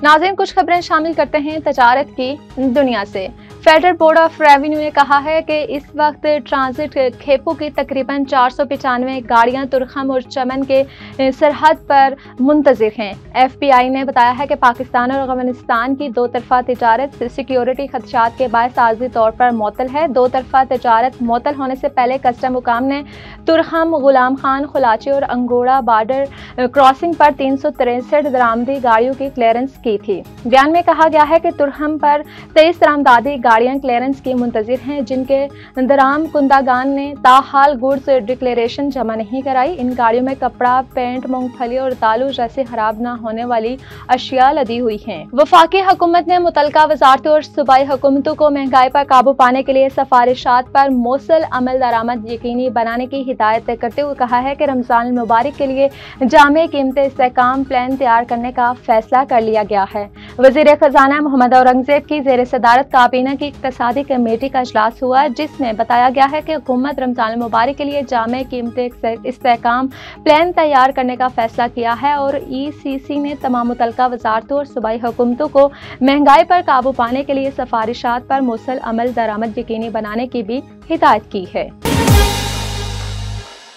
नाज़रीन, कुछ खबरें शामिल करते हैं तजारत की दुनिया से। फेडरल बोर्ड ऑफ रेवेन्यू ने कहा है कि इस वक्त ट्रांजिट खेपों की तकरीबन 495 गाड़ियां तुरखम और चमन के सरहद पर मुंतजिर हैं। FBI ने बताया है कि पाकिस्तान और अफगानिस्तान की दो तरफा तजारत सिक्योरिटी खदशात के बायस आर्जी तौर पर मुअत्तल है। दो तरफा तजारत मुअत्तल होने से पहले कस्टम हुकाम ने तुरखम, गुलाम खान, खुलाची और अंगोड़ा बॉर्डर क्रॉसिंग पर 363 दरामदी गाड़ियों की क्लियरेंस की थी। बयान में कहा गया है कि तुरखम पर 23 दरामदादी गाड़ियां क्लियरेंस की मुंतजिर हैं, जिनके दराम कुंदागान ने ताहाल गुड्स डिक्लेरेशन जमा नहीं कराई। इन गाड़ियों में कपड़ा, पेंट, मूंगफली और दालू जैसे खराब न होने वाली अशिया लदी हुई हैं। वफाकी हुकूमत ने मुतलका वजारतों और सूबाई हुकूमतों को महंगाई पर काबू पाने के लिए सिफारिशात पर मौसल अमल दरामद यकीनी बनाने की हिदायत करते हुए कहा है कि रमजान मुबारक के लिए जामे कीमती इस्तेहकाम प्लान तैयार करने का फैसला कर लिया गया है। वजीर खजाना मोहम्मद औरंगजेब की जेर सदारत काबीना की इक्तसादी कमेटी का इजलास हुआ, जिसमें बताया गया है कि हुकूमत रमजान मुबारक के लिए जामे कीमती इस्तेहकाम प्लान तैयार करने का फैसला किया है और ECC ने तमाम मुतलका वजारतों और सूबाई हुकूमतों को महंगाई पर काबू पाने के लिए सिफारिशात पर मुसल अमल दरामद यकीनी बनाने की भी हिदायत की है।